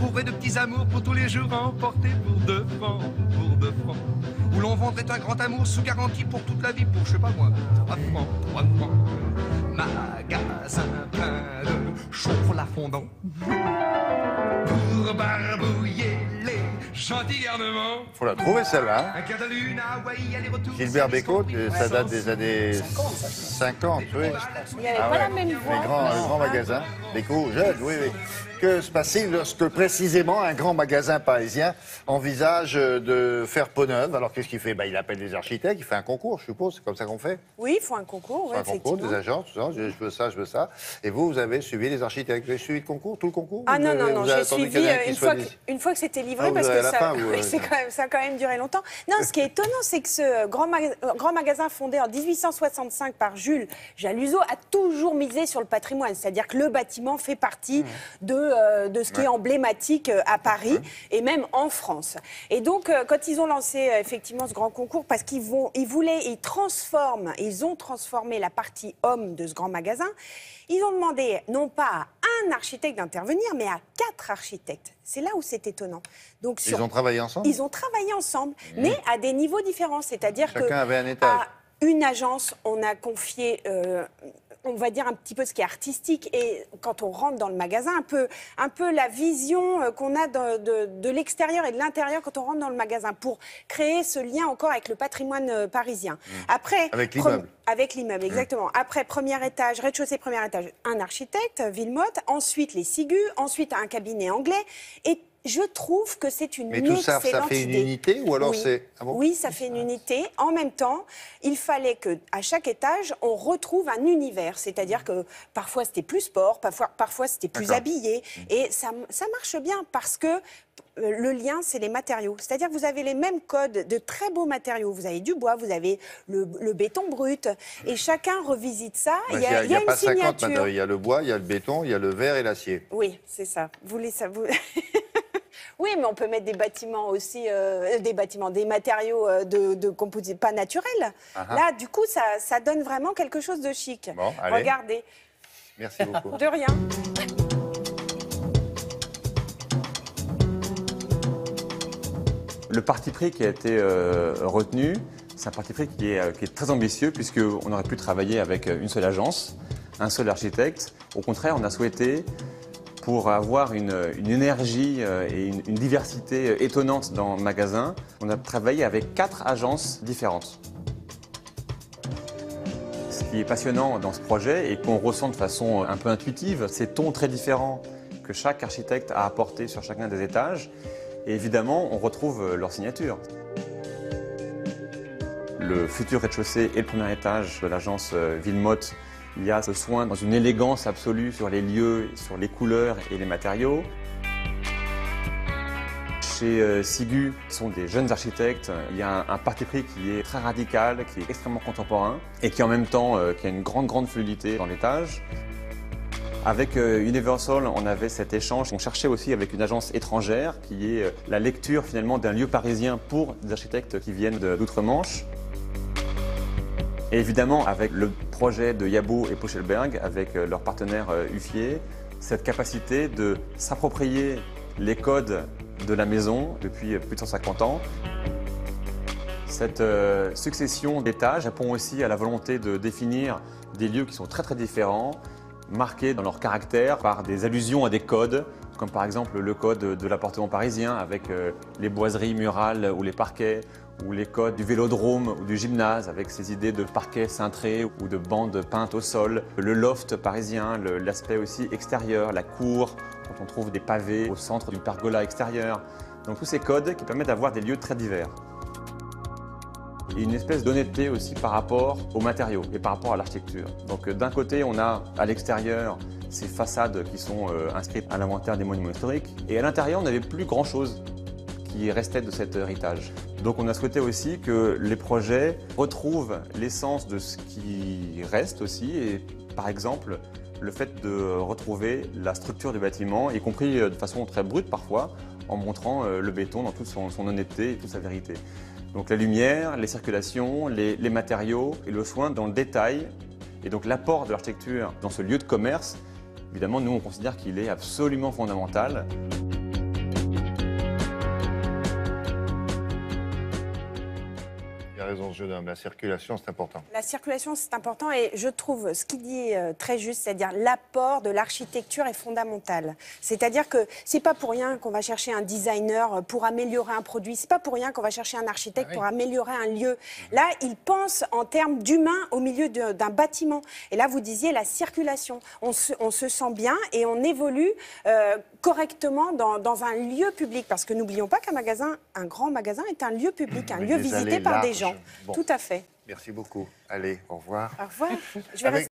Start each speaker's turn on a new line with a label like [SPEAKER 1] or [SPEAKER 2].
[SPEAKER 1] trouverait de petits amours pour tous les jours emportés pour 2 francs, Où l'on vendrait un grand amour sous garantie pour toute la vie pour, je sais pas moi, 3 francs, 3 francs. Magasin plein de chocolat fondant pour barbouiller les gentils garnements.
[SPEAKER 2] Faut la trouver celle-là.
[SPEAKER 1] Un quart de lune à Hawaï, aller-retour.
[SPEAKER 2] Gilbert Bécaud, ça date des années 50, oui.
[SPEAKER 3] Il n'y avait pas la même voix.
[SPEAKER 2] Le grand magasin. Bécaud, jeune, oui, oui. Que se passe-t-il lorsque précisément un grand magasin parisien envisage de faire peau neuve? Alors qu'est-ce qu'il fait? Il appelle des architectes, il fait un concours, je suppose, c'est comme ça qu'on fait?
[SPEAKER 3] Oui, il faut un concours, oui, effectivement.
[SPEAKER 2] Des agences, tout ça, je veux ça, je veux ça. Et vous avez suivi les architectes, vous avez suivi le concours, tout le concours?
[SPEAKER 3] Ah non, j'ai suivi une fois que c'était livré, parce que ça a quand même duré longtemps. Non, ce qui est étonnant, c'est que ce grand magasin fondé en 1865 par Jules Jaluseau a toujours misé sur le patrimoine, c'est-à-dire que le bâtiment fait partie de ce qui est emblématique à Paris et même en France. Et donc, quand ils ont lancé effectivement ce grand concours, parce ils ont transformé la partie homme de ce grand magasin, ils ont demandé non pas à un architecte d'intervenir, mais à 4 architectes. C'est là où c'est étonnant. Donc,
[SPEAKER 2] ils ont travaillé ensemble?
[SPEAKER 3] Ils ont travaillé ensemble, mais à des niveaux différents. C'est-à-dire que
[SPEAKER 2] chacun avait un étage.
[SPEAKER 3] À une agence, on a confié... on va dire un petit peu ce qui est artistique, et quand on rentre dans le magasin, un peu la vision qu'on a de l'extérieur et de l'intérieur quand on rentre dans le magasin, pour créer ce lien encore avec le patrimoine parisien. Après,
[SPEAKER 2] avec l'immeuble.
[SPEAKER 3] Avec l'immeuble, exactement. Après, premier étage, rez-de-chaussée, premier étage, un architecte, Villemotte, ensuite les Sigus, ensuite un cabinet anglais, et je trouve que c'est une excellente idée.
[SPEAKER 2] Mais tout ça, ça fait une unité ou alors
[SPEAKER 3] oui.
[SPEAKER 2] c'est... Ah bon?
[SPEAKER 3] Oui, ça fait une unité. En même temps, il fallait qu'à chaque étage, on retrouve un univers. C'est-à-dire que parfois c'était plus sport, parfois c'était plus habillé. Et ça marche bien parce que le lien, c'est les matériaux. C'est-à-dire que vous avez les mêmes codes de très beaux matériaux. Vous avez du bois, vous avez le béton brut. Et chacun revisite ça.
[SPEAKER 2] Il n'y a
[SPEAKER 3] une
[SPEAKER 2] pas 50
[SPEAKER 3] signature.
[SPEAKER 2] matériaux. Il y a le bois, il y a le béton, il y a le verre et l'acier.
[SPEAKER 3] Oui, c'est ça. Oui, mais on peut mettre des bâtiments aussi, des matériaux de composition pas naturels. Là, du coup, ça donne vraiment quelque chose de chic.
[SPEAKER 2] Bon, allez.
[SPEAKER 3] Regardez.
[SPEAKER 2] Merci beaucoup.
[SPEAKER 3] De rien.
[SPEAKER 4] Le parti pris qui a été retenu, c'est un parti pris qui est très ambitieux, puisqu'on aurait pu travailler avec une seule agence, un seul architecte. Au contraire, on a souhaité, pour avoir une énergie et une diversité étonnante dans le magasin, on a travaillé avec 4 agences différentes. Ce qui est passionnant dans ce projet et qu'on ressent de façon un peu intuitive, ces tons très différents que chaque architecte a apportés sur chacun des étages. Et évidemment, on retrouve leur signature. Le futur rez-de-chaussée et le premier étage de l'agence Villemotte, il y a ce soin dans une élégance absolue sur les lieux, sur les couleurs et les matériaux. Chez Sigus, qui sont des jeunes architectes, il y a un parti pris qui est très radical, qui est extrêmement contemporain et qui en même temps qui a une grande fluidité dans l'étage. Avec Universal, on avait cet échange. On cherchait aussi avec une agence étrangère qui est la lecture finalement d'un lieu parisien pour des architectes qui viennent d'outre-Manche. Et évidemment, avec le projet de Yabo et Pochelberg, avec leur partenaire Huffier, cette capacité de s'approprier les codes de la maison depuis plus de 150 ans. Cette succession d'étages répond aussi à la volonté de définir des lieux qui sont très différents, marqués dans leur caractère par des allusions à des codes, comme par exemple le code de l'appartement parisien avec les boiseries murales ou les parquets, ou les codes du vélodrome ou du gymnase avec ces idées de parquet cintré ou de bandes peintes au sol, le loft parisien, l'aspect aussi extérieur, la cour, quand on trouve des pavés au centre d'une pergola extérieure. Donc tous ces codes qui permettent d'avoir des lieux très divers. Et une espèce d'honnêteté aussi par rapport aux matériaux et par rapport à l'architecture. Donc d'un côté, on a à l'extérieur ces façades qui sont inscrites à l'inventaire des monuments historiques, et à l'intérieur, on n'avait plus grand-chose qui restait de cet héritage. Donc on a souhaité aussi que les projets retrouvent l'essence de ce qui reste aussi, et par exemple le fait de retrouver la structure du bâtiment, y compris de façon très brute parfois, en montrant le béton dans toute son honnêteté et toute sa vérité. Donc la lumière, les circulations, les matériaux et le soin dans le détail, et donc l'apport de l'architecture dans ce lieu de commerce, évidemment nous on considère qu'il est absolument fondamental.
[SPEAKER 2] a raison, ce jeune homme. La circulation, c'est important.
[SPEAKER 3] La circulation, c'est important. Et je trouve ce qu'il dit très juste, c'est-à-dire l'apport de l'architecture est fondamental. C'est-à-dire que c'est pas pour rien qu'on va chercher un designer pour améliorer un produit. C'est pas pour rien qu'on va chercher un architecte pour améliorer un lieu. Là, il pense en termes d'humain au milieu d'un bâtiment. Et là, vous disiez la circulation. On se sent bien et on évolue correctement dans un lieu public. Parce que n'oublions pas qu'un magasin, un grand magasin est un lieu public, un lieu visité par des gens. Bon. Tout à fait.
[SPEAKER 2] Merci beaucoup. Allez, au revoir.
[SPEAKER 3] Au revoir. Je vais